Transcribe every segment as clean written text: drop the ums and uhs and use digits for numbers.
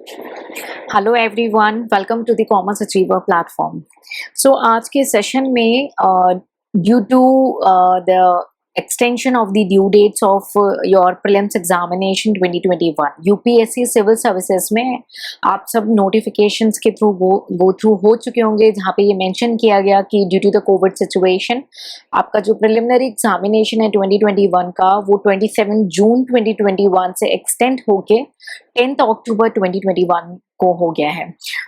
Hello everyone, welcome to the commerce achiever platform. So आज के session में due to the extension of the due dates of your prelims examination 2021 UPSC civil services में आप सब notifications के through go through हो चुके होंगे, जहाँ पे ये मेंशन किया गया कि due to the covid situation आपका जो प्रिलिमिनरी एग्जामिनेशन है 2021 का वो 27 जून 2021 से एक्सटेंड होके 10 अक्टूबर 2021 को हो गया है।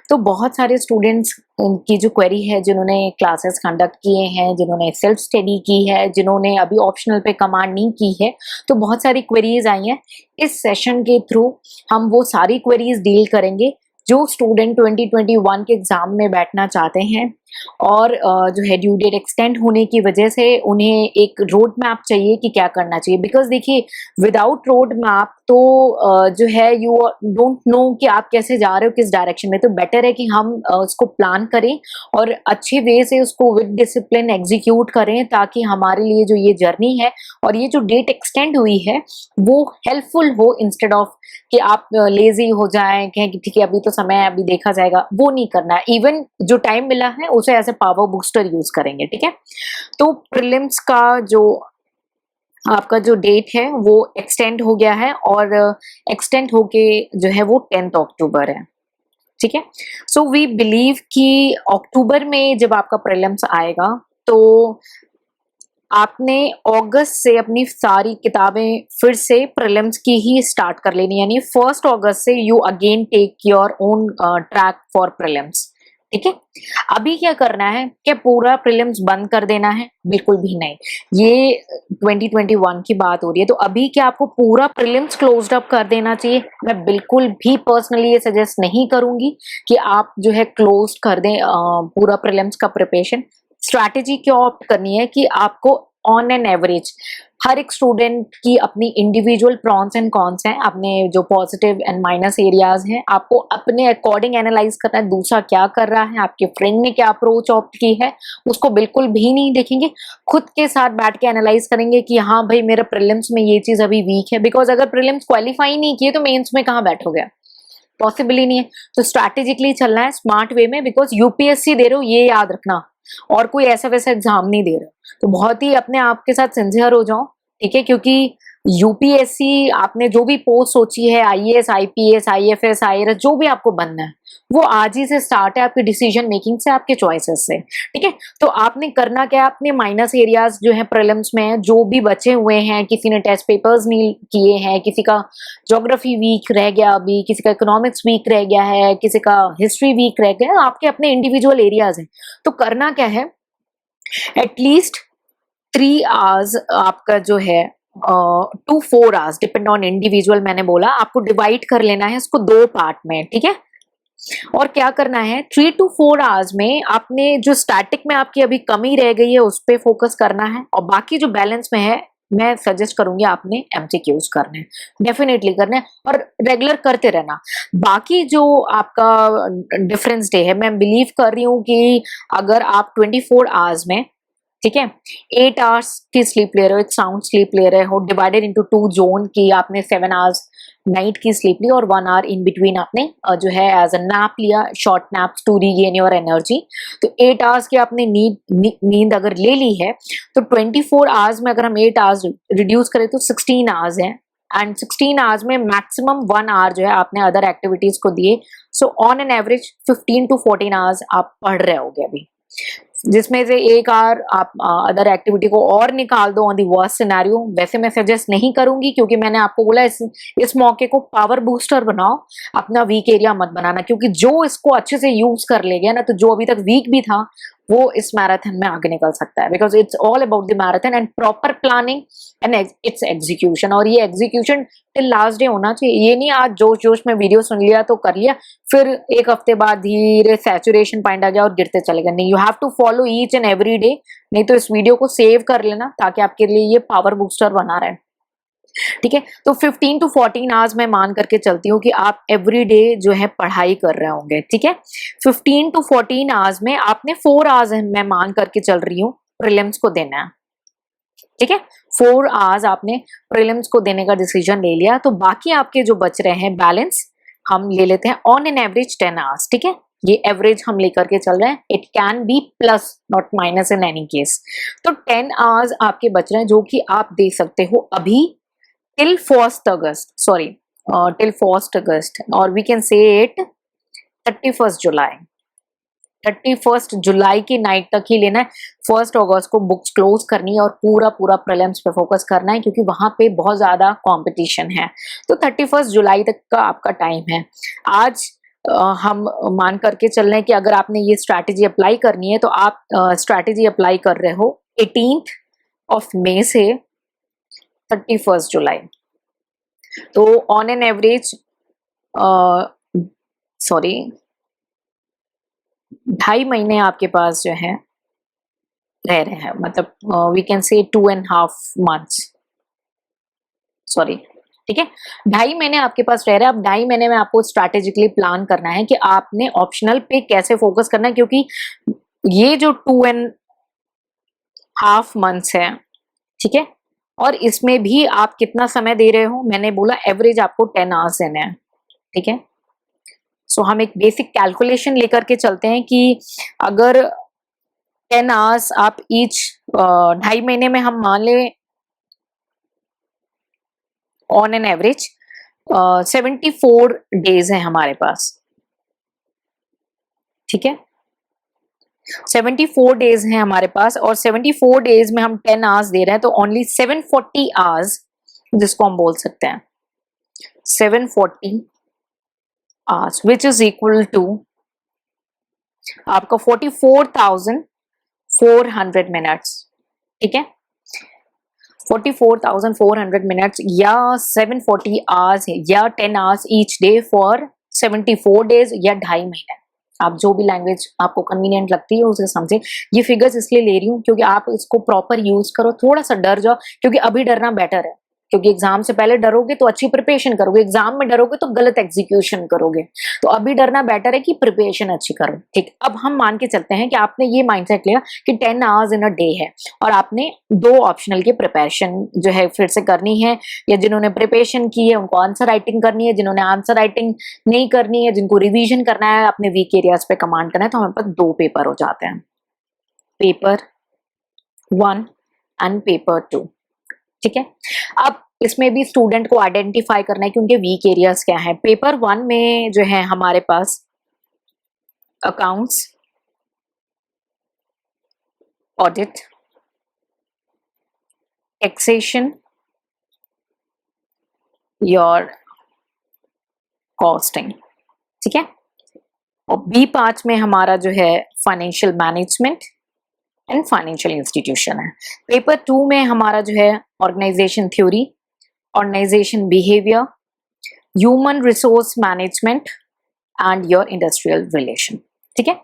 तो बहुत सारे स्टूडेंट्स की जो क्वेरी है, जिन्होंने क्लासेस कंडक्ट किए हैं, जिन्होंने सेल्फ स्टडी की है, जिन्होंने अभी ऑप्शनल पे कमांड नहीं की है, तो बहुत सारी क्वेरीज आई हैं। इस सेशन के थ्रू हम वो सारी क्वेरीज डील करेंगे जो स्टूडेंट 2021 के एग्जाम में बैठना चाहते हैं और जो है ड्यू डेट एक्सटेंड होने की वजह से उन्हें एक रोड मैप चाहिए कि क्या करना चाहिए। बिकॉज देखिए, विदाउट रोड मैप तो जो है यू डोंट नो कि आप कैसे जा रहे हो, किस डायरेक्शन में। तो बेटर है कि हम उसको प्लान करें और अच्छे वे से उसको विद डिसिप्लिन एग्जीक्यूट करें, ताकि हमारे लिए जो ये जर्नी है और ये जो डेट एक्सटेंड हुई है वो हेल्पफुल हो, इंस्टेड ऑफ कि आप लेजी हो जाएं, कहें कि ठीक है अभी तो समय है, अभी देखा जाएगा। वो नहीं करना है। इवन जो टाइम मिला है उसे as a power booster use करेंगे। ठीक है, तो प्रीलिम्स का जो आपका जो डेट है वो एक्सटेंड हो गया है और एक्सटेंड होके जो है वो 10 अक्टूबर है। ठीक है, सो वी बिलीव कि अक्टूबर में जब आपका प्रीलिम्स आएगा तो आपने अगस्त से अपनी सारी किताबें फिर से प्रीलिम्स की ही स्टार्ट कर लेनी, यानी 1 अगस्त से you again take your own track for prelims. ठीक है, अभी क्या करना है, क्या पूरा प्रीलिम्स बंद कर देना है? बिल्कुल भी नहीं। ये 2021 की बात हो रही है, तो अभी क्या आपको पूरा प्रीलिम्स क्लोज्ड अप कर देना चाहिए? मैं बिल्कुल भी पर्सनली ये सजेस्ट नहीं करूंगी कि आप जो है क्लोज कर दें पूरा प्रीलिम्स का प्रिपरेशन। स्ट्रैटेजी क्या ऑप्ट करनी है कि आपको ऑन एन एवरेज हर एक स्टूडेंट की अपनी इंडिविजुअल प्रॉन्स एंड कॉन्स हैं, अपने जो पॉजिटिव एंड माइनस एरियाज हैं, आपको अपने अकॉर्डिंग एनालाइज करना है। दूसरा क्या कर रहा है, आपके फ्रेंड ने क्या अप्रोच ऑप्ट की है, उसको बिल्कुल भी नहीं देखेंगे। खुद के साथ बैठ के एनालाइज करेंगे कि हाँ भाई मेरा प्रीलिम्स में ये चीज अभी वीक है। बिकॉज अगर प्रीलिम्स क्वालिफाई नहीं किए तो मेंस में कहाँ बैठोगे? पॉसिबल ही नहीं है। तो स्ट्रैटेजिकली चलना है, स्मार्ट वे में। बिकॉज यूपीएससी दे रहे हो ये याद रखना, और कोई ऐसा वैसा एग्जाम नहीं दे रहा। तो बहुत ही अपने आप के साथ सिंसियर हो जाओ। ठीक है, क्योंकि यूपीएससी आपने जो भी पोस्ट सोची है, आईएएस, आईपीएस, आईएफएस, आईआरएस, जो भी आपको बनना है वो आज ही से स्टार्ट है, आपकी डिसीजन मेकिंग से, आपके चॉइसेस से। ठीक है, तो आपने करना क्या है, अपने माइनस एरियाज जो है प्रीलिम्स में जो भी बचे हुए हैं, किसी ने टेस्ट पेपर्स नहीं किए हैं, किसी का ज्योग्राफी वीक रह गया, अभी किसी का इकोनॉमिक्स वीक रह गया है, किसी का हिस्ट्री वीक रह गया, आपके अपने इंडिविजुअल एरियाज हैं। तो करना क्या है, एटलीस्ट 3 आवर्स आपका जो है 2-4 आवर्स डिपेंड ऑन इंडिविजुअल, मैंने बोला आपको डिवाइड कर लेना है इसको 2 पार्ट में। ठीक है, और क्या करना है, 3-4 आवर्स में आपने जो स्टैटिक में आपकी अभी कमी रह गई है उस पर फोकस करना है, और बाकी जो बैलेंस में है मैं सजेस्ट करूंगी आपने एमसीक्यूज करने हैं, डेफिनेटली करने हैं और रेगुलर करते रहना। बाकी जो आपका डिफरेंस डे है, मैं बिलीव कर रही हूँ कि अगर आप 24 आवर्स में, ठीक है, 8 आवर्स की स्लीप ले रहे हो, एक साउंड स्लीप ले रहे हो, डिवाइडेड इनटू 2 जोन की आपने 7 आवर्स नाइट की स्लीप ली और 1 आवर इन बिटवीन आपने जो है एज अ नैप लिया, short naps to regain your energy. तो 8 आवर्स की आपने नींद अगर ले ली है तो 24 आवर्स में अगर हम 8 आवर्स रिड्यूस करें तो 16 आवर्स हैं, एंड 16 आवर्स में मैक्सिमम 1 आवर जो है आपने अदर एक्टिविटीज को दिए। So on an average 15 to 14 hours आप पढ़ रहे होगे अभी, जिसमें से 1 आवर आप अदर एक्टिविटी को और निकाल दो ऑन दी वर्स्ट सिनेरियो। वैसे मैं सजेस्ट नहीं करूंगी, क्योंकि मैंने आपको बोला इस मौके को पावर बूस्टर बनाओ, अपना वीक एरिया मत बनाना। क्योंकि जो इसको अच्छे से यूज कर ले गया ना, तो जो अभी तक वीक भी था वो इस मैराथन में आगे निकल सकता है। Because it's all about the marathon and proper planning and it's execution, और ये एग्जीक्यूशन टिल लास्ट डे होना चाहिए। ये नहीं आज जोश जोश में वीडियो सुन लिया तो कर लिया, फिर एक हफ्ते बाद धीरे सैचुरेशन पॉइंट आ गया और गिरते चले गए। नहीं, you have to follow each and every day. नहीं तो इस वीडियो को सेव कर लेना ताकि आपके लिए ये पावर बूस्टर बना रहे। ठीक है, तो 15 to 14 आवर्स मैं मान करके चलती हूँ कि आप एवरी डे जो है पढ़ाई कर रहे होंगे। ठीक है, 15 to 14 आवर्स में आपने 4 आवर्स मैं मान करके चल रही हूँ प्रीलिम्स को देना है। ठीक है, 4 आवर्स आपने प्रीलिम्स को देने का डिसीजन ले लिया, तो बाकी आपके जो बच रहे हैं बैलेंस हम ले लेते हैं ऑन एन एवरेज 10 आवर्स, ठीक है, ये एवरेज हम लेकर के चल रहे हैं, it can be plus not minus in any case. तो 10 आवर्स आपके बच रहे हैं जो कि आप दे सकते हो अभी टिल 1st अगस्त, सॉरी टिल 1st अगस्त, और we can say it 31st जुलाई, 31st जुलाई की नाइट तक ही लेना है। 1st अगस्त को बुक्स क्लोज करनी है और पूरा पूरा प्रीलिम्स पे फोकस करना है क्योंकि वहां पे बहुत ज्यादा कंपटीशन है। तो 31st जुलाई तक का आपका टाइम है। आज हम मान करके चल रहे हैं कि अगर आपने ये स्ट्रैटेजी अप्लाई करनी है तो आप स्ट्रैटेजी अप्लाई कर रहे हो 18th ऑफ मई से 31st जुलाई। तो ऑन एन एवरेज सॉरी 2.5 महीने आपके पास जो है रह रहे हैं, मतलब वी कैन से 2.5 months, सॉरी, ठीक है, 2.5 महीने आपके पास रह रहे हैं। अब 2.5 महीने में आपको स्ट्रैटेजिकली प्लान करना है कि आपने ऑप्शनल पे कैसे फोकस करना है, क्योंकि ये जो 2.5 months है, ठीक है, और इसमें भी आप कितना समय दे रहे हो, मैंने बोला एवरेज आपको 10 आवर्स देने हैं, ठीक है। सो हम एक बेसिक कैलकुलेशन लेकर के चलते हैं कि अगर 10 आवर्स आप ईच 2.5 महीने में हम मान ले ऑन एन एवरेज 74 डेज है हमारे पास, ठीक है, 74 डेज हैं हमारे पास, और 74 डेज में हम 10 आवर्स दे रहे हैं, तो ओनली 740 आवर्स, जिसको हम बोल सकते हैं 740 hours, which is equal to आपका 44,400 मिनट्स, ठीक है, 44,400 मिनट्स या 740 आवर्स या 10 hours each day for 74 days या 2.5 महीने, आप जो भी लैंग्वेज आपको कन्वीनियंट लगती है उसे समझे। ये फिगर्स इसलिए ले रही हूँ क्योंकि आप इसको प्रॉपर यूज करो, थोड़ा सा डर जाओ, क्योंकि अभी डरना बेटर है, क्योंकि एग्जाम से पहले डरोगे तो अच्छी प्रिपरेशन करोगे, एग्जाम में डरोगे तो गलत एग्जीक्यूशन करोगे, तो अभी डरना बेटर है कि प्रिपरेशन अच्छी करो, ठीक। अब हम मान के चलते हैं कि आपने ये माइंडसेट लिया कि 10 आवर्स इन अ डे है और आपने 2 ऑप्शनल की प्रिपरेशन जो है फिर से करनी है, या जिन्होंने प्रिपरेशन की है उनको आंसर राइटिंग करनी है, जिन्होंने आंसर राइटिंग नहीं करनी है, जिनको रिविजन करना है, अपने वीक एरियाज पे कमांड करना है, तो हमारे पास 2 पेपर हो जाते हैं, पेपर 1 एंड पेपर 2, ठीक है। अब इसमें भी स्टूडेंट को आइडेंटिफाई करना है कि उनके वीक एरियाज क्या है। पेपर 1 में जो है हमारे पास accounts, audit, taxation, your costing, ठीक है, और B5 में हमारा जो है financial management and financial institution है। पेपर 2 में हमारा जो है organisation theory, organisation behaviour, human resource management and your industrial relation, ठीक है।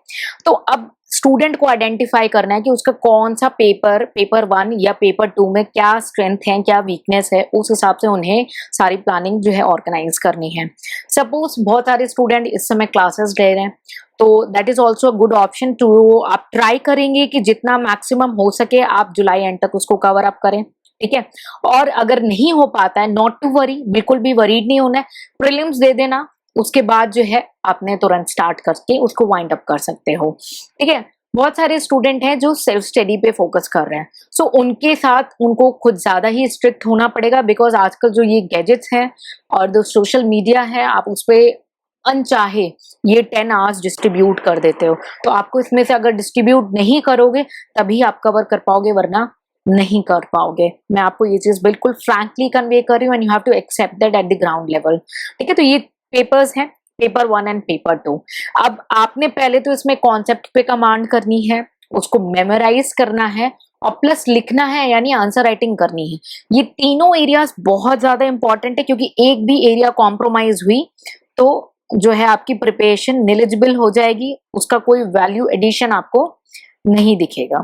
तो अब स्टूडेंट को आइडेंटिफाई करना है कि उसका कौन सा पेपर 1 या पेपर 2 में क्या स्ट्रेंथ है, क्या वीकनेस है, उस हिसाब से उन्हें सारी प्लानिंग जो है ऑर्गेनाइज करनी है। सपोज बहुत सारे स्टूडेंट इस समय क्लासेस ले रहे हैं, तो that is also good option too, आप ट्राई करेंगे कि जितना मैक्सिमम हो सके आप जुलाई एंड तक उसको कवर अप करें, ठीक है। और अगर नहीं हो पाता है, नॉट टू वरी, बिल्कुल भी वरीड नहीं होना है, प्रीलिम्स दे देना, उसके बाद जो है आपने तुरंत स्टार्ट करके उसको वाइंड अप कर सकते हो, ठीक है। बहुत सारे स्टूडेंट हैं जो सेल्फ स्टडी पे फोकस कर रहे हैं, सो उनके साथ उनको खुद ज्यादा ही स्ट्रिक्ट होना पड़ेगा, बिकॉज आजकल जो ये गैजेट्स हैं और जो सोशल मीडिया है, आप उस पर अनचाहे ये 10 आवर्स डिस्ट्रीब्यूट कर देते हो, तो आपको इसमें से अगर डिस्ट्रीब्यूट नहीं करोगे तभी आप कवर कर पाओगे, वरना नहीं कर पाओगे। मैं आपको ये चीज बिल्कुल फ्रैंकली कन्वे कर रही हूँ, and you have to accept that at the ground level, ठीक है। तो ये पेपर्स हैं, पेपर 1 एंड पेपर 2। अब आपने पहले तो इसमें कॉन्सेप्ट पे कमांड करनी है, उसको मेमोराइज करना है और प्लस लिखना है, यानी आंसर राइटिंग करनी है। ये तीनों एरियाज बहुत ज्यादा इंपॉर्टेंट है, क्योंकि एक भी एरिया कॉम्प्रोमाइज हुई तो जो है आपकी प्रिपरेशन नेग्लिजिबल हो जाएगी, उसका कोई वैल्यू एडिशन आपको नहीं दिखेगा।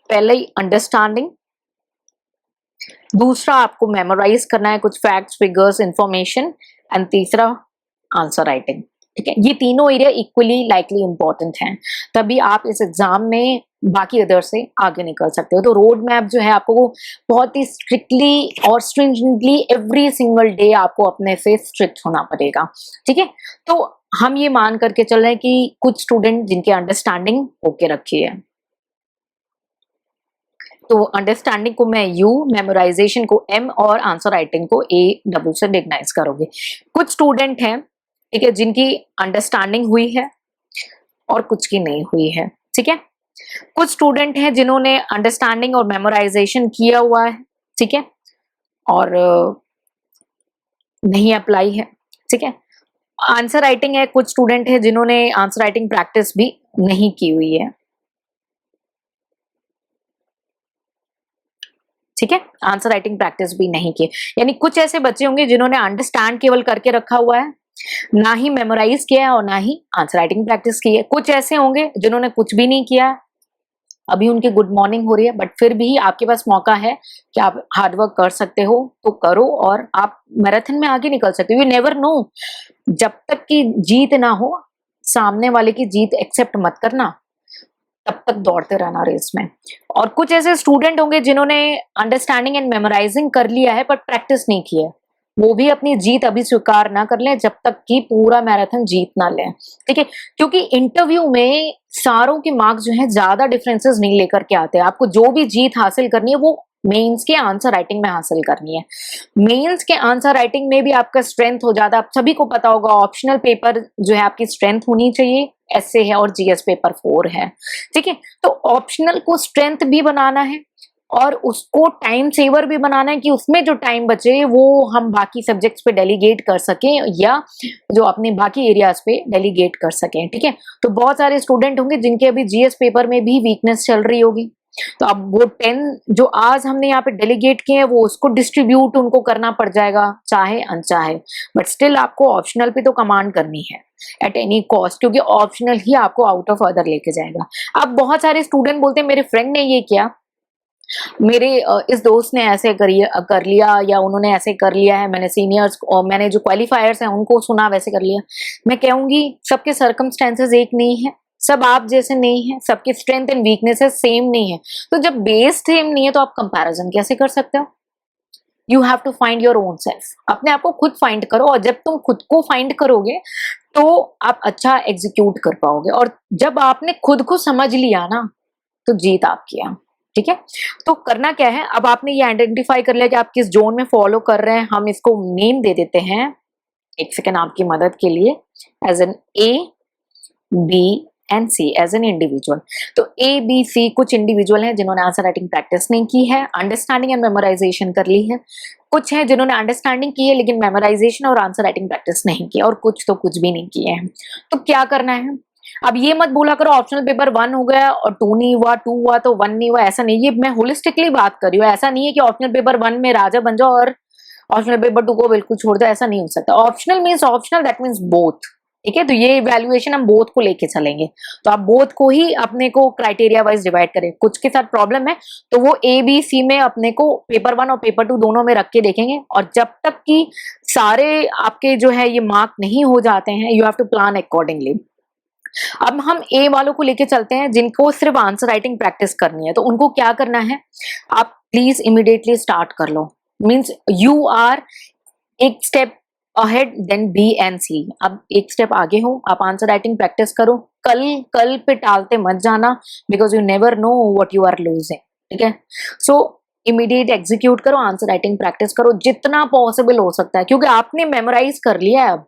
पहले ही अंडरस्टैंडिंग, दूसरा आपको मेमोराइज करना है कुछ फैक्ट्स, फिगर्स, इंफॉर्मेशन, एंड तीसरा आंसर राइटिंग, ठीक है। ये तीनों एरिया इक्वली लाइकली इंपॉर्टेंट हैं, तभी आप इस एग्जाम में बाकी अदर से आगे निकल सकते हो। तो रोड मैप जो है आपको वो बहुत ही स्ट्रिक्टली और स्ट्रिंजेंटली एवरी सिंगल डे आपको अपने से स्ट्रिक्ट होना पड़ेगा, ठीक है। तो हम ये मान करके चल रहे हैं कि कुछ स्टूडेंट जिनके अंडरस्टैंडिंग ओके रखी है, तो अंडरस्टैंडिंग को मैं यू, मेमोराइजेशन को एम और आंसर राइटिंग को ए डब्ल्यू से रिकग्नाइज करोगे। कुछ स्टूडेंट हैं, ठीक है, जिनकी अंडरस्टैंडिंग हुई है और कुछ की नहीं हुई है, ठीक है। कुछ स्टूडेंट हैं जिन्होंने अंडरस्टैंडिंग और मेमोराइजेशन किया हुआ है, ठीक है, और नहीं अप्लाई है, ठीक है। आंसर राइटिंग है, कुछ स्टूडेंट है जिन्होंने आंसर राइटिंग प्रैक्टिस भी नहीं की हुई है, ठीक है। आंसर राइटिंग प्रैक्टिस भी नहीं की, यानी कुछ ऐसे बच्चे होंगे जिन्होंने अंडरस्टैंड केवल करके रखा हुआ है, ना ही मेमोराइज किया है और ना ही आंसर राइटिंग प्रैक्टिस की है। कुछ ऐसे होंगे जिन्होंने कुछ भी नहीं किया, अभी उनकी गुड मॉर्निंग हो रही है, बट फिर भी आपके पास मौका है कि आप हार्ड वर्क कर सकते हो तो करो और आप मैराथन में आगे निकल सकते हो। यू नेवर नो, जब तक कि जीत ना हो, सामने वाले की जीत एक्सेप्ट मत करना, तब तक दौड़ते रहना रेस में। और कुछ ऐसे स्टूडेंट होंगे जिन्होंने अंडरस्टैंडिंग एंड मेमोराइजिंग कर लिया है बट प्रैक्टिस नहीं की है, वो भी अपनी जीत अभी स्वीकार ना कर लें जब तक कि पूरा मैराथन जीत ना लें, ठीक है। क्योंकि इंटरव्यू में सारों के मार्क्स जो है ज्यादा डिफरेंसेस नहीं लेकर के आते हैं। आपको जो भी जीत हासिल करनी है वो मेंस के आंसर राइटिंग में हासिल करनी है। मेंस के आंसर राइटिंग में भी आपका स्ट्रेंथ हो जाता है। आप सभी को पता होगा ऑप्शनल पेपर जो है आपकी स्ट्रेंथ होनी चाहिए, एसए है और जीएस पेपर 4 है, ठीक है। तो ऑप्शनल को स्ट्रेंथ भी बनाना है और उसको टाइम सेवर भी बनाना है कि उसमें जो टाइम बचे वो हम बाकी सब्जेक्ट्स पे डेलीगेट कर सकें या जो अपने बाकी एरियाज पे डेलीगेट कर सकें, ठीक है। तो बहुत सारे स्टूडेंट होंगे जिनके अभी जीएस पेपर में भी वीकनेस चल रही होगी, तो अब वो 10 जो आज हमने यहाँ पे डेलीगेट किए हैं वो उसको डिस्ट्रीब्यूट उनको करना पड़ जाएगा चाहे अनचाहे, बट स्टिल आपको ऑप्शनल पे तो कमांड करनी है एट एनी कॉस्ट, क्योंकि ऑप्शनल ही आपको आउट ऑफ अदर लेके जाएगा। अब बहुत सारे स्टूडेंट बोलते हैं मेरे फ्रेंड ने ये किया, मेरे इस दोस्त ने ऐसे कर लिया या उन्होंने ऐसे कर लिया है, मैंने सीनियर्स और मैंने जो क्वालिफायर्स हैं उनको सुना वैसे कर लिया। मैं कहूंगी सबके सर्कमस्टेंसेस एक नहीं है, सब आप जैसे नहीं है, सबके स्ट्रेंथ एंड वीकनेसेस सेम नहीं है। तो जब बेस सेम नहीं है तो आप कंपैरिजन कैसे कर सकते हो? You have to find your own self, अपने आप को खुद फाइंड करो, और जब तुम खुद को फाइंड करोगे तो आप अच्छा एग्जीक्यूट कर पाओगे। और जब आपने खुद को समझ लिया ना तो जीत आपकी है, ठीक है। तो करना क्या है, अब आपने ये आइडेंटिफाई कर लिया कि आप किस जोन में फॉलो कर रहे हैं, हम इसको नेम दे देते हैं, एक सेकेंड आपकी मदद के लिए, as an A B and C as an individual. तो ए बी सी कुछ इंडिविजुअल हैं जिन्होंने आंसर राइटिंग प्रैक्टिस नहीं की है, अंडरस्टैंडिंग एंड मेमोराइजेशन कर ली है। कुछ हैं जिन्होंने अंडरस्टैंडिंग की है लेकिन मेमोराइजेशन और आंसर राइटिंग प्रैक्टिस नहीं की, और कुछ तो कुछ भी नहीं किए हैं। तो क्या करना है, अब ये मत बोला करो ऑप्शनल पेपर 1 हो गया और 2 नहीं हुआ, 2 हुआ तो 1 नहीं हुआ, ऐसा नहीं। ये मैं होलिस्टिकली बात कर रही हूँ, ऐसा नहीं है कि ऑप्शनल पेपर 1 में राजा बन जाओ और ऑप्शनल पेपर 2 को बिल्कुल छोड़ दो, ऐसा नहीं हो सकता। Optional means optional, that means both, ठीक है। तो ये इवैल्यूएशन हम बोथ को लेके चलेंगे, तो आप बोथ को ही अपने को क्राइटेरिया वाइज डिवाइड करें। कुछ के साथ प्रॉब्लम है तो वो ए बी सी में अपने को पेपर 1 और पेपर 2 दोनों में रख के देखेंगे, और जब तक कि सारे आपके जो है ये मार्क नहीं हो जाते हैं, you have to plan accordingly. अब हम ए वालों को लेके चलते हैं जिनको सिर्फ आंसर राइटिंग प्रैक्टिस करनी है। तो उनको क्या करना है, आप प्लीज इमीडिएटली स्टार्ट कर लो, मींस यू आर एक step ahead then B and C. अब एक स्टेप आगे हो, आप आंसर राइटिंग प्रैक्टिस करो, कल पे टालते मत जाना, because you never know what you are losing, ठीक है। सो इमीडिएट एग्जीक्यूट करो, आंसर राइटिंग प्रैक्टिस करो जितना पॉसिबल हो सकता है, क्योंकि आपने मेमोराइज कर लिया है अब,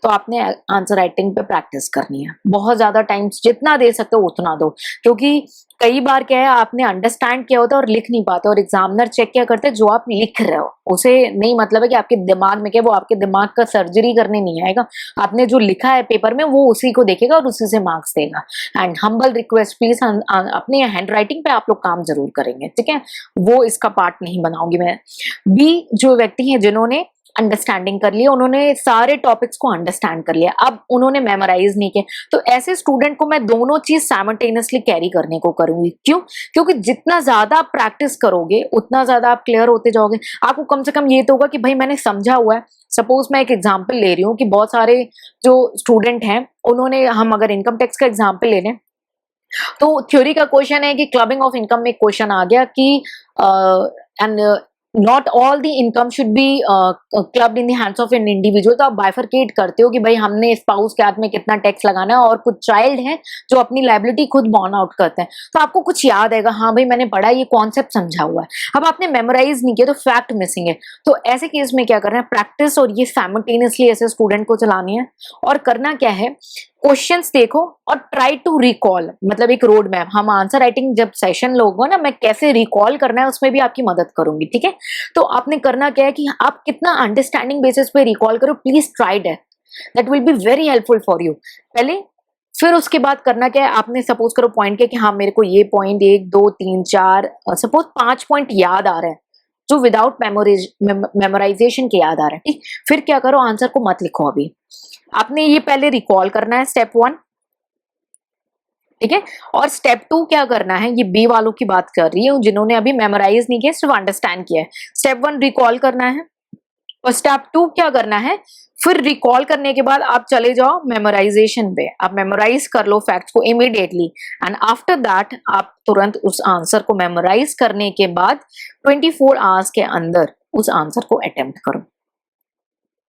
तो आपने आंसर राइटिंग पे प्रैक्टिस करनी है। बहुत ज्यादा टाइम जितना दे सकते हो उतना दो, क्योंकि कई बार क्या है आपने अंडरस्टैंड किया होता है और लिख नहीं पाते, और एग्जामिनर चेक क्या करते हैं, जो आप लिख रहे हो उसे नहीं मतलब है कि आपके दिमाग में क्या, वो आपके दिमाग का सर्जरी करने नहीं आएगा। आपने जो लिखा है पेपर में वो उसी को देखेगा और उसी से मार्क्स देगा। एंड हम्बल रिक्वेस्ट प्लीज, अपने हैंड राइटिंग पे आप लोग काम जरूर करेंगे, ठीक है, वो इसका पार्ट नहीं बनाऊंगी मैं। बी जो व्यक्ति हैं जिन्होंने अंडरस्टैंडिंग कर लिया, उन्होंने सारे टॉपिक्स को अंडरस्टैंड कर लिया, अब उन्होंने मेमोराइज नहीं किया, तो ऐसे स्टूडेंट को मैं दोनों चीज साइमल्टेनियसली कैरी करने को करूंगी। क्यों? क्योंकि जितना ज्यादा आप प्रैक्टिस करोगे उतना ज्यादा आप क्लियर होते जाओगे। आपको कम से कम ये तो होगा कि भाई मैंने समझा हुआ है। सपोज मैं एक एग्जाम्पल ले रही हूँ कि बहुत सारे जो स्टूडेंट हैं उन्होंने, हम अगर इनकम टैक्स का एग्जाम्पल ले लें, तो थ्योरी का क्वेश्चन है कि क्लबिंग ऑफ इनकम में क्वेश्चन आ गया कि and not all the income should be clubbed in the hands of N individual. तो आप बाइफरकेट करते हो कि भाई हमने स्पाउस के हाथ में कितना टैक्स लगाना है, और कुछ चाइल्ड हैं जो अपनी लायबिलिटी खुद बॉर्न आउट करते हैं। तो आपको कुछ याद आएगा, हाँ भाई मैंने पढ़ा, ये कॉन्सेप्ट समझा हुआ है। अब आपने मेमोराइज नहीं किया तो फैक्ट मिसिंग है। तो ऐसे केस में क्या करना है, प्रैक्टिस और ये साइमल्टेनियसली ऐसे स्टूडेंट को चलानी है। और करना क्या है, क्वेश्चंस देखो और ट्राई टू रिकॉल, मतलब एक रोड मैप। हम आंसर राइटिंग जब सेशन लोगे ना, मैं कैसे रिकॉल करना है उसमें भी आपकी मदद करूंगी, ठीक है। तो आपने करना क्या है कि आप कितना अंडरस्टैंडिंग बेसिस पे रिकॉल करो, please try that will be very helpful for you पहले। फिर उसके बाद करना क्या है, आपने सपोज करो पॉइंट किया कि हाँ मेरे को ये पॉइंट 1 2 3 4 सपोज 5 पॉइंट याद आ रहे हैं जो विदाउट मेमोराइजेशन के याद आ रहे हैं, ठीक। फिर क्या करो, आंसर को मत लिखो अभी, आपने ये पहले रिकॉल करना है, स्टेप 1, ठीक है। और स्टेप 2 क्या करना है, ये बी वालों की बात कर रही हूँ जिन्होंने अभी मेमोराइज नहीं किया, सिर्फ अंडरस्टैंड किया है। स्टेप 1 रिकॉल करना है, और स्टेप 2 क्या करना है, फिर रिकॉल करने के बाद आप चले जाओ मेमोराइजेशन पे, आप मेमोराइज कर लो फैक्ट्स को इमीडिएटली, एंड आफ्टर दैट आप तुरंत उस आंसर को मेमोराइज करने के बाद 24 आवर्स के अंदर उस आंसर को अटेम्प्ट करो,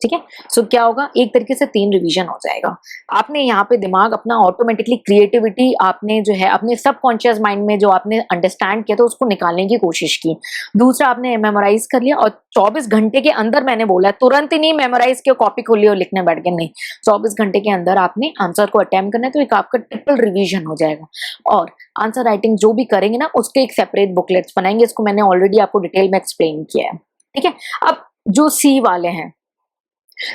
ठीक है। सो क्या होगा, एक तरीके से 3 रिवीजन हो जाएगा। आपने यहाँ पे दिमाग अपना ऑटोमेटिकली, क्रिएटिविटी आपने जो है अपने सबकॉन्शियस माइंड में जो आपने अंडरस्टैंड किया था उसको निकालने की कोशिश की। दूसरा, आपने मेमोराइज कर लिया, और 24 घंटे के अंदर, मैंने बोला तुरंत ही नहीं मेमोराइज किया, कॉपी खोलिए और लिखने बैठ गए, नहीं, 24 घंटे के अंदर आपने आंसर को अटेम्प्ट करना है। तो एक आपका ट्रिपल रिविजन हो जाएगा। और आंसर राइटिंग जो भी करेंगे ना, उसके एक सेपरेट बुकलेट्स बनाएंगे, इसको मैंने ऑलरेडी आपको डिटेल में एक्सप्लेन किया है, ठीक है। अब जो सी वाले हैं,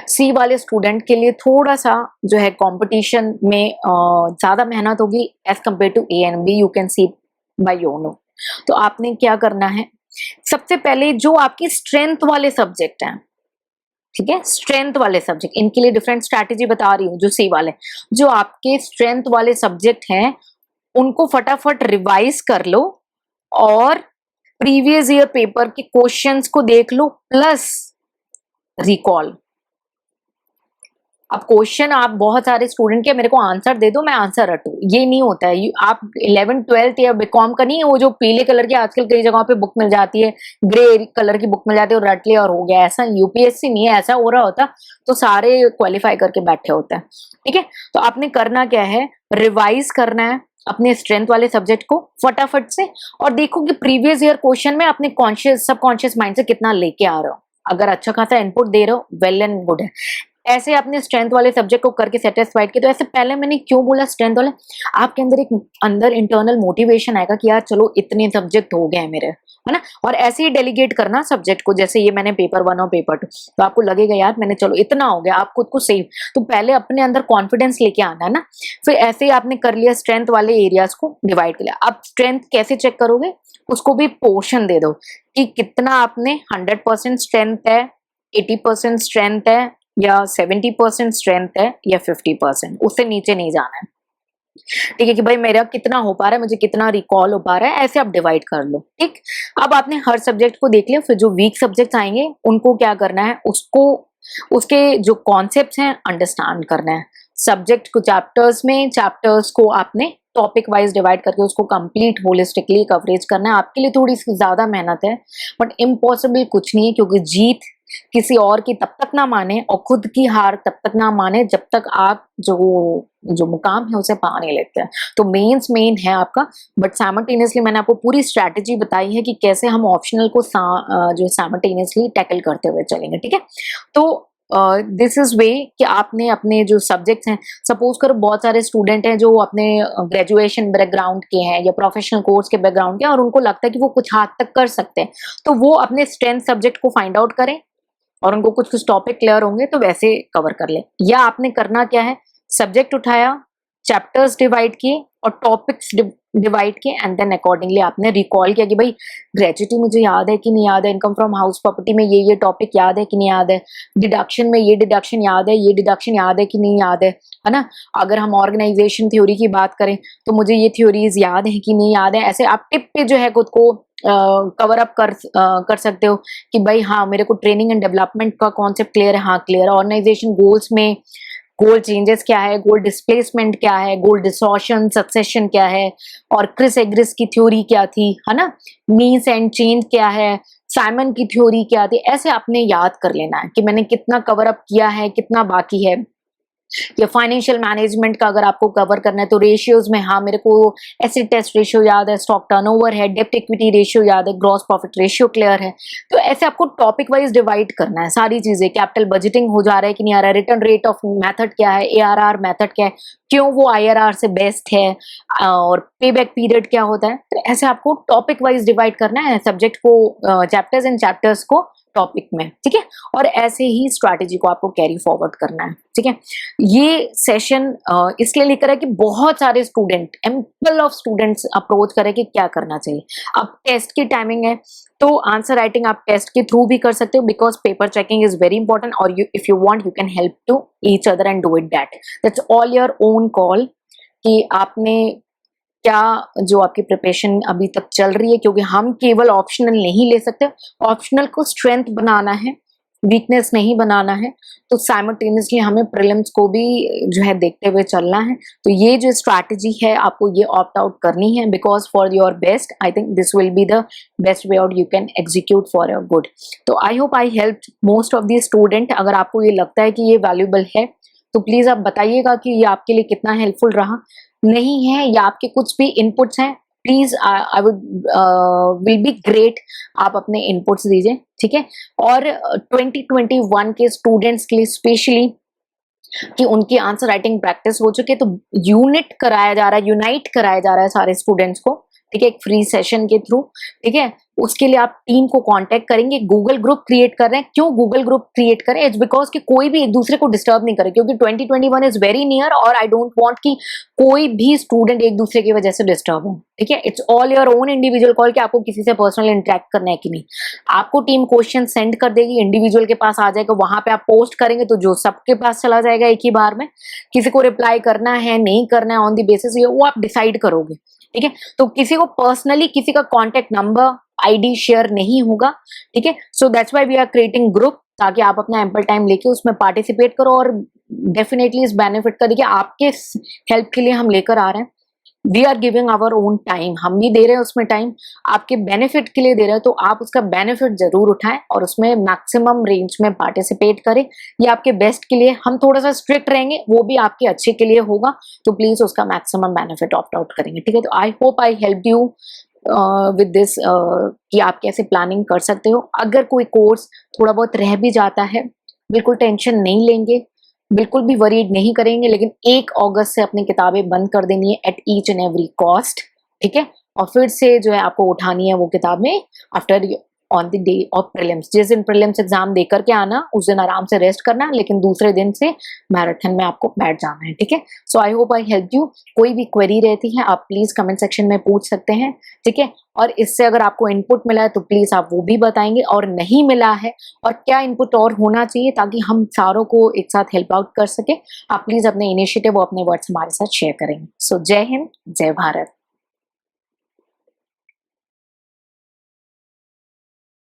सी वाले स्टूडेंट के लिए थोड़ा सा जो है कंपटीशन में ज्यादा मेहनत होगी as compare to A and B, you can see by your no. तो आपने क्या करना है, सबसे पहले जो आपकी स्ट्रेंथ वाले सब्जेक्ट हैं, ठीक है, स्ट्रेंथ वाले सब्जेक्ट, इनके लिए डिफरेंट स्ट्रैटेजी बता रही हूँ। जो सी वाले, जो आपके स्ट्रेंथ वाले सब्जेक्ट हैं, उनको फटाफट रिवाइज कर लो, और प्रीवियस ईयर पेपर के क्वेश्चंस को देख लो, प्लस रिकॉल। अब क्वेश्चन आप बहुत सारे स्टूडेंट के मेरे को आंसर दे दो मैं आंसर रटू, ये नहीं होता है। आप 11th 12th या बीकॉम का नहीं, वो जो पीले कलर की आजकल कई जगहों पे बुक मिल जाती है, ग्रे कलर की बुक मिल जाती है, और रट लिया और हो गया, ऐसा यूपीएससी नहीं है। ऐसा हो रहा होता तो सारे क्वालिफाई करके बैठे होते हैं, ठीक है। तो आपने करना क्या है, रिवाइज करना है अपने स्ट्रेंथ वाले सब्जेक्ट को फटाफट से, और देखो कि प्रीवियस ईयर क्वेश्चन में अपने कॉन्शियस सबकॉन्शियस माइंड से कितना लेके आ रहे हो। अगर अच्छा खासा इनपुट दे रहे हो, वेल एंड गुड है। ऐसे अपने स्ट्रेंथ वाले सब्जेक्ट को करके सेटिस्फाइड किया। तो ऐसे पहले मैंने क्यों बोला स्ट्रेंथ वाले, आपके अंदर एक अंदर इंटरनल मोटिवेशन आएगा कि यार चलो इतने सब्जेक्ट हो गए मेरे, है ना। और ऐसे ही डेलीगेट करना सब्जेक्ट को, जैसे ये मैंने पेपर 1 और पेपर 2, तो आपको लगेगा यार मैंने चलो इतना हो गया, आप खुद को सेव। तो पहले अपने अंदर कॉन्फिडेंस लेके आना है ना। फिर ऐसे ही आपने कर लिया, स्ट्रेंथ वाले एरियाज को डिवाइड कर लिया। अब स्ट्रेंथ कैसे चेक करोगे, उसको भी पोर्शन दे दो कि कितना आपने 100% स्ट्रेंथ है, 80% स्ट्रेंथ है, या 70% स्ट्रेंथ है, या 50%, उससे नीचे नहीं जाना है, ठीक है। कि भाई मेरा कितना हो पा रहा है, मुझे कितना रिकॉल हो पा रहा है, ऐसे आप डिवाइड कर लो, ठीक। अब आपने हर सब्जेक्ट को देख लिया। फिर जो वीक सब्जेक्ट्स आएंगे उनको क्या करना है, उसको उसके जो कॉन्सेप्ट्स हैं अंडरस्टैंड करना है। सब्जेक्ट को चैप्टर्स में, चैप्टर्स को आपने टॉपिक वाइज डिवाइड करके उसको कंप्लीट होलिस्टिकली कवरेज करना है। आपके लिए थोड़ी सी ज्यादा मेहनत है, बट इम्पॉसिबल कुछ नहीं है, क्योंकि जीत किसी और की तब तक ना माने और खुद की हार तब तक ना माने जब तक आप जो मुकाम है उसे पा नहीं लेते हैं। तो मेंस मेन है आपका, बट साइमल्टेनियसली मैंने आपको पूरी स्ट्रैटेजी बताई है कि कैसे हम ऑप्शनल को जो साइमल्टेनियसली टैकल करते हुए चलेंगे, ठीक है। तो दिस इज वे कि आपने अपने जो सब्जेक्ट्स हैं, सपोज करो बहुत सारे स्टूडेंट हैं जो अपने ग्रेजुएशन बैकग्राउंड के हैं या प्रोफेशनल कोर्स के बैकग्राउंड के, और उनको लगता है कि वो कुछ हाथ तक कर सकते हैं, तो वो अपने स्ट्रेंथ सब्जेक्ट को फाइंड आउट करें, और उनको कुछ कुछ टॉपिक क्लियर होंगे तो वैसे कवर कर ले। या आपने करना क्या है, सब्जेक्ट उठाया, चैप्टर्स डिवाइड किए और टॉपिक्स डिवाइड किए, एंड देन अकॉर्डिंगली आपने रिकॉल किया कि भाई ग्रेजुटी मुझे याद है कि नहीं याद है, इनकम फ्रॉम हाउस प्रॉपर्टी में ये टॉपिक याद है कि नहीं याद है, डिडक्शन में ये डिडक्शन याद है, ये डिडक्शन याद है कि नहीं याद है ना। अगर हम ऑर्गेनाइजेशन थ्योरी की बात करें तो मुझे ये थ्योरीज याद है कि नहीं याद है। ऐसे आप टिप पे जो है खुद को कवर अप कर सकते हो कि भाई हाँ मेरे को ट्रेनिंग एंड डेवलपमेंट का कॉन्सेप्ट क्लियर है, हाँ क्लियर है। ऑर्गेनाइजेशन गोल्स में गोल चेंजेस क्या है, गोल डिस्प्लेसमेंट क्या है, गोल डिसॉर्शन सक्सेशन क्या है, और क्रिस एग्रिस की थ्योरी क्या थी, है ना, मीन्स एंड चेंज क्या है, साइमन की थ्योरी क्या थी, ऐसे आपने याद कर लेना है कि मैंने कितना कवर अप किया है, कितना बाकी है। या फाइनेंशियल मैनेजमेंट का अगर आपको कवर करना है तो रेशियोज में, हाँ मेरे को एसिड टेस्ट रेशियो याद है, स्टॉक टर्नओवर है, डेब्ट इक्विटी रेशियो याद है, ग्रॉस प्रॉफिट रेशियो क्लियर है। तो ऐसे आपको टॉपिक वाइज डिवाइड करना है सारी चीजें। कैपिटल बजटिंग हो जा रहा है कि नहीं आ रहा है, रिटर्न रेट ऑफ मेथड क्या है, ARR मेथड क्या है, क्यों वो IRR से बेस्ट है, और पे बैक पीरियड क्या होता है। तो ऐसे आपको टॉपिक वाइज डिवाइड करना है सब्जेक्ट को, चैप्टर्स एंड चैप्टर्स को टॉपिक में, ठीक है। और ऐसे ही स्ट्रैटेजी को आपको कैरी फॉरवर्ड करना है, ठीक है। ये सेशन इसलिए लेकर है कि बहुत सारे student, ample of students approach करें कि क्या करना चाहिए। अब टेस्ट की टाइमिंग है तो आंसर राइटिंग आप टेस्ट के थ्रू भी कर सकते हो, because paper checking is very important, और if you want you can help to each other and do it that's all your own call कि आपने क्या, जो आपकी प्रिपरेशन अभी तक चल रही है, क्योंकि हम केवल ऑप्शनल नहीं ले सकते, ऑप्शनल को स्ट्रेंथ बनाना है, वीकनेस नहीं बनाना है। तो साइमल्टेनियसली हमें प्रीलिम्स को भी जो है देखते हुए चलना है। तो ये जो स्ट्रैटेजी है आपको ये ऑप्ट आउट करनी है, because for your best I think this will be the best way out you can execute for your good. तो I hope I help most of the student. अगर आपको ये लगता है कि ये वैल्यूएबल है तो प्लीज आप बताइएगा कि ये आपके लिए कितना हेल्पफुल रहा। नहीं है या आपके कुछ भी इनपुट्स हैं, please I would will be great, आप अपने इनपुट्स दीजिए, ठीक है। और 2021 के स्टूडेंट्स के लिए स्पेशली कि उनकी आंसर राइटिंग प्रैक्टिस हो चुकी है, तो यूनिट कराया जा रहा है, यूनाइट कराया जा रहा है सारे स्टूडेंट्स को, ठीक है, एक फ्री सेशन के थ्रू, ठीक है। उसके लिए आप टीम को कांटेक्ट करेंगे, गूगल ग्रुप क्रिएट कर रहे हैं। क्यों गूगल ग्रुप क्रिएट करें? इट्स बिकॉज कि कोई भी एक दूसरे को डिस्टर्ब नहीं करे, क्योंकि 2021 इज वेरी नियर, और आई डोंट वांट कि कोई भी स्टूडेंट एक दूसरे की वजह से डिस्टर्ब हो, ठीक है। It's all your own individual call कि आपको किसी से पर्सनल इंटरेक्ट करना है कि नहीं। आपको टीम क्वेश्चन सेंड कर देगी, इंडिविजुअल के पास आ जाएगा, वहां पे आप पोस्ट करेंगे तो जो सबके पास चला जाएगा एक ही बार में। किसी को रिप्लाई करना है नहीं करना है ऑन द बेसिस ये वो आप डिसाइड करोगे, ठीक है। तो किसी को पर्सनली किसी का कॉन्टेक्ट नंबर ID शेयर नहीं होगा, ठीक है। So that's why we are creating group, ताकि आप अपना एम्पल टाइम लेके उसमें पार्टिसिपेट करो, और डेफिनेटली इस बेनिफिट का देखिए आपके हेल्प के लिए हम लेकर आ रहे हैं। We are giving our own time, हम भी दे रहे हैं उसमें टाइम, आपके बेनिफिट के लिए दे रहे हैं, तो आप उसका बेनिफिट जरूर उठाएं और उसमें मैक्सिमम रेंज में पार्टिसिपेट करें। ये आपके बेस्ट के लिए, हम थोड़ा सा स्ट्रिक्ट रहेंगे, वो भी आपके अच्छे के लिए होगा, तो प्लीज उसका मैक्सिमम बेनिफिट ऑप्ट आउट करेंगे, ठीक है। तो I hope I help you with this कि आप कैसे प्लानिंग कर सकते हो। अगर कोई कोर्स थोड़ा बहुत रह भी जाता है, बिल्कुल टेंशन नहीं लेंगे, बिल्कुल भी वरीड नहीं करेंगे, लेकिन 1 अगस्त से अपनी किताबें बंद कर देनी है at each and every cost, ठीक है। और फिर से जो है आपको उठानी है वो किताबें after on the day of prelims. जिस दिन प्रीलिम्स एग्जाम दे करके आना उस दिन आराम से रेस्ट करना, लेकिन दूसरे दिन से मैराथन में आपको बैठ जाना है, ठीक है। So I hope I help you. कोई भी क्वेरी रहती है आप प्लीज कमेंट सेक्शन में पूछ सकते हैं, ठीक है। और इससे अगर आपको इनपुट मिला है तो प्लीज आप वो भी बताएंगे, और नहीं मिला है और क्या इनपुट और होना चाहिए ताकि हम सारों को एक साथ हेल्प आउट कर सके, आप प्लीज अपने इनिशिएटिव और अपने वर्ड्स हमारे साथ शेयर करेंगे। सो जय हिंद, जय भारत।